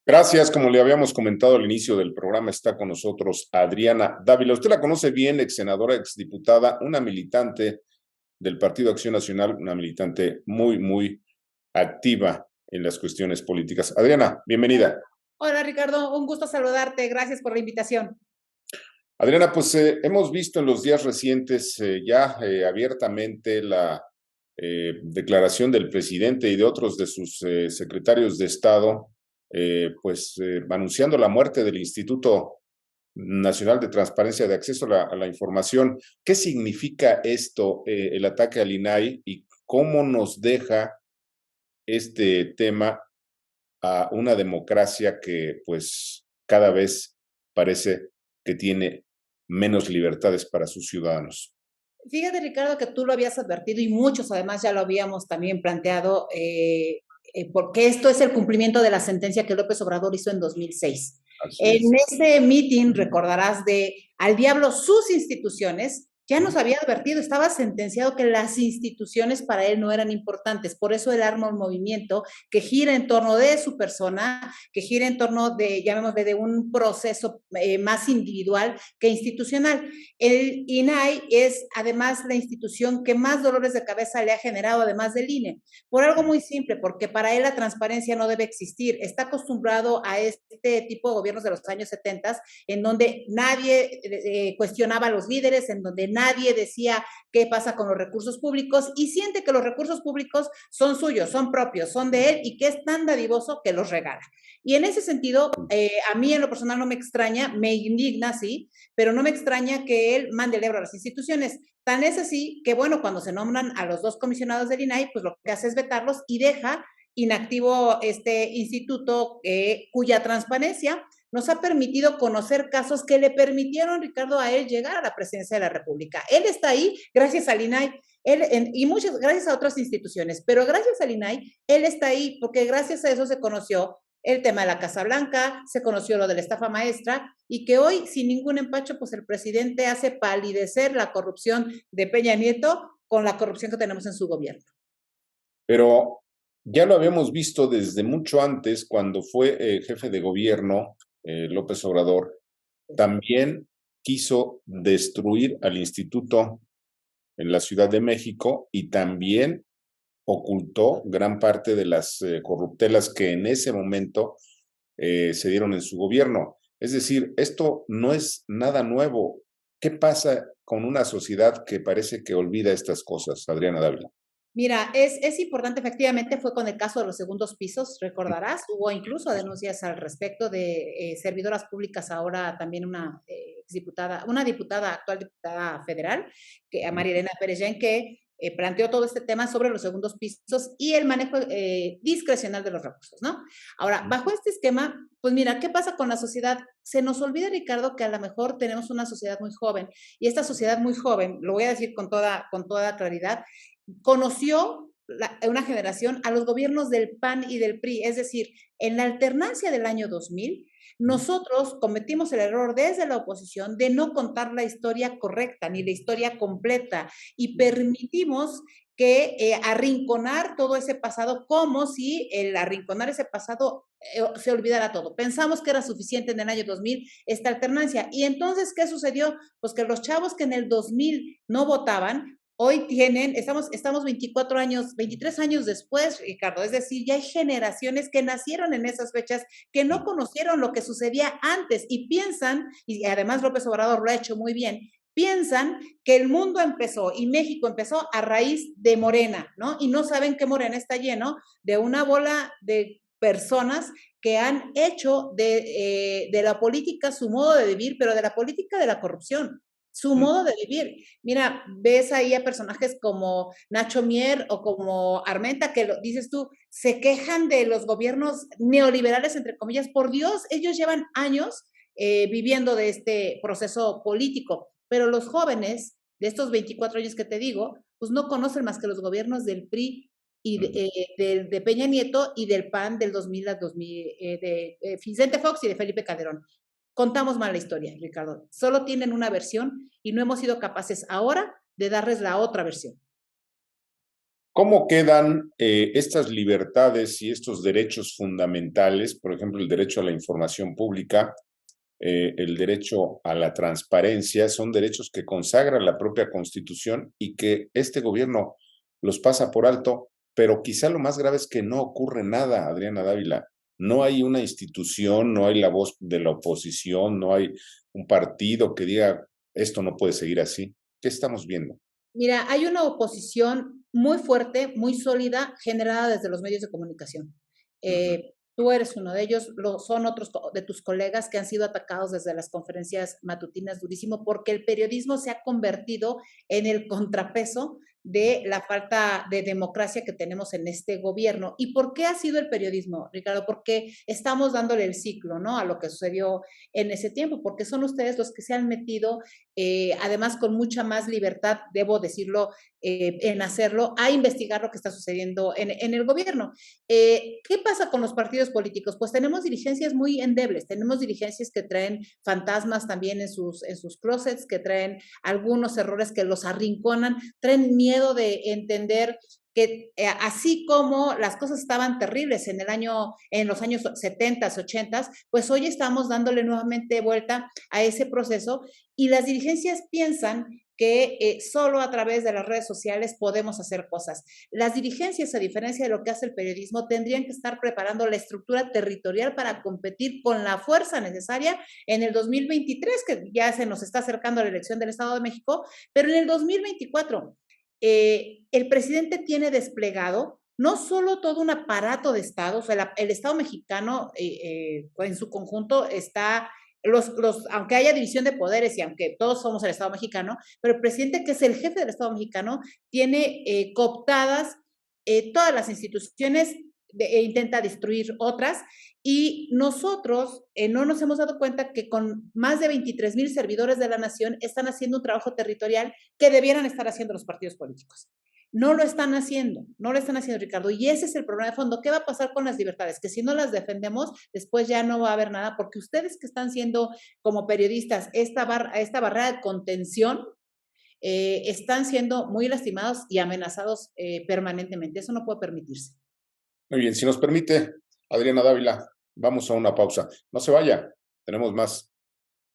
Gracias, como le habíamos comentado al inicio del programa, está con nosotros Adriana Dávila. Usted la conoce bien, ex senadora, ex diputada, una militante del Partido Acción Nacional, una militante muy activa en las cuestiones políticas. Adriana, bienvenida. Hola Ricardo, un gusto saludarte, gracias por la invitación. Adriana, pues hemos visto en los días recientes abiertamente la declaración del presidente y de otros de sus secretarios de Estado, anunciando la muerte del Instituto Nacional de Transparencia de Acceso a la Información. ¿Qué significa esto, el ataque al INAI, y cómo nos deja este tema a una democracia que pues cada vez parece que tiene menos libertades para sus ciudadanos? Fíjate Ricardo que tú lo habías advertido y muchos además ya lo habíamos también planteado, porque esto es el cumplimiento de la sentencia que López Obrador hizo en 2006. Así En es. ese meeting, recordarás, de al diablo sus instituciones, ya nos había advertido, estaba sentenciado que las instituciones para él no eran importantes. Por eso él arma un movimiento que gira en torno de su persona, que gira en torno de, llamémosle, de un proceso más individual que institucional. El INAI es además la institución que más dolores de cabeza le ha generado, además del INE, por algo muy simple, porque para él la transparencia no debe existir. Está acostumbrado a este tipo de gobiernos de los años 70, en donde nadie cuestionaba a los líderes, en donde nadie decía qué pasa con los recursos públicos y siente que los recursos públicos son suyos, son propios, son de él y que es tan dadivoso que los regala. Y en ese sentido, a mí en lo personal no me extraña, me indigna, sí, pero no me extraña que él mande el Ebro a las instituciones. Tan es así que, bueno, cuando se nombran a los dos comisionados del INAI, pues lo que hace es vetarlos y deja inactivo este instituto cuya transparencia nos ha permitido conocer casos que le permitieron, Ricardo, a él llegar a la presidencia de la República. Él está ahí gracias al INAI y muchas gracias a otras instituciones, pero gracias al INAI, él está ahí porque gracias a eso se conoció el tema de la Casa Blanca, se conoció lo de la estafa maestra y que hoy, sin ningún empacho, pues el presidente hace palidecer la corrupción de Peña Nieto con la corrupción que tenemos en su gobierno. Pero ya lo habíamos visto desde mucho antes, cuando fue jefe de gobierno, López Obrador, también quiso destruir al instituto en la Ciudad de México y también ocultó gran parte de las corruptelas que en ese momento se dieron en su gobierno. Es decir, esto no es nada nuevo. ¿Qué pasa con una sociedad que parece que olvida estas cosas, Adriana Dávila? Mira, es importante, efectivamente, fue con el caso de los segundos pisos, recordarás, hubo incluso denuncias al respecto de servidoras públicas, ahora también una exdiputada, una diputada, actual diputada federal, que a María Elena Pérez Jain, que planteó todo este tema sobre los segundos pisos y el manejo discrecional de los recursos, ¿no? Ahora, bajo este esquema, pues mira, ¿qué pasa con la sociedad? Se nos olvida, Ricardo, que a lo mejor tenemos una sociedad muy joven y esta sociedad muy joven, lo voy a decir con toda claridad, conoció una generación a los gobiernos del PAN y del PRI, es decir, en la alternancia del año 2000, nosotros cometimos el error desde la oposición de no contar la historia correcta ni la historia completa y permitimos que arrinconar todo ese pasado como si el arrinconar ese pasado se olvidara todo. Pensamos que era suficiente en el año 2000 esta alternancia. Y entonces, ¿qué sucedió? Pues que los chavos que en el 2000 no votaban, hoy tienen, estamos 24 años, 23 años después, Ricardo, es decir, ya hay generaciones que nacieron en esas fechas que no conocieron lo que sucedía antes y piensan, y además López Obrador lo ha hecho muy bien, piensan que el mundo empezó y México empezó a raíz de Morena, ¿no? Y no saben que Morena está lleno de una bola de personas que han hecho de la política su modo de vivir, pero de la política de la corrupción su modo de vivir. Mira, ves ahí a personajes como Nacho Mier o como Armenta, que lo, dices tú, se quejan de los gobiernos neoliberales, entre comillas. Por Dios, ellos llevan años viviendo de este proceso político, pero los jóvenes de estos 24 años que te digo, pues no conocen más que los gobiernos del PRI y de Peña Nieto y del PAN del 2000 a 2000, de Vicente Fox y de Felipe Calderón. Contamos mal la historia, Ricardo. Solo tienen una versión y no hemos sido capaces ahora de darles la otra versión. ¿Cómo quedan estas libertades y estos derechos fundamentales, por ejemplo, el derecho a la información pública, el derecho a la transparencia? Son derechos que consagra la propia Constitución y que este gobierno los pasa por alto, pero quizá lo más grave es que no ocurre nada, Adriana Dávila. No hay una institución, no hay la voz de la oposición, no hay un partido que diga esto no puede seguir así. ¿Qué estamos viendo? Mira, hay una oposición muy fuerte, muy sólida, generada desde los medios de comunicación. Ujú. Tú eres uno de ellos, son otros de tus colegas que han sido atacados desde las conferencias matutinas durísimo, porque el periodismo se ha convertido en el contrapeso de la falta de democracia que tenemos en este gobierno. ¿Y por qué ha sido el periodismo, Ricardo? Porque estamos dándole el ciclo, ¿no? A lo que sucedió en ese tiempo, porque son ustedes los que se han metido, además con mucha más libertad, debo decirlo, en hacerlo, a investigar lo que está sucediendo en el gobierno. ¿Qué pasa con los partidos políticos? Pues tenemos dirigencias muy endebles, tenemos dirigencias que traen fantasmas también en sus closets, que traen algunos errores que los arrinconan, traen miedo de entender que así como las cosas estaban terribles en los años 70, 80, pues hoy estamos dándole nuevamente vuelta a ese proceso y las dirigencias piensan que solo a través de las redes sociales podemos hacer cosas. Las dirigencias, a diferencia de lo que hace el periodismo, tendrían que estar preparando la estructura territorial para competir con la fuerza necesaria en el 2023, que ya se nos está acercando la elección del Estado de México, pero en el 2024 el presidente tiene desplegado no solo todo un aparato de Estado, o sea, el Estado mexicano en su conjunto está aunque haya división de poderes y aunque todos somos el Estado mexicano, pero el presidente, que es el jefe del Estado mexicano, tiene cooptadas todas las instituciones e intenta destruir otras. Y nosotros no nos hemos dado cuenta que con más de 23,000 servidores de la nación están haciendo un trabajo territorial que debieran estar haciendo los partidos políticos. No lo están haciendo, no lo están haciendo, Ricardo. Y ese es el problema de fondo. ¿Qué va a pasar con las libertades? Que si no las defendemos, después ya no va a haber nada, porque ustedes que están siendo como periodistas esta barrera de contención, están siendo muy lastimados y amenazados permanentemente. Eso no puede permitirse. Muy bien, si nos permite, Adriana Dávila, vamos a una pausa. No se vaya, tenemos más.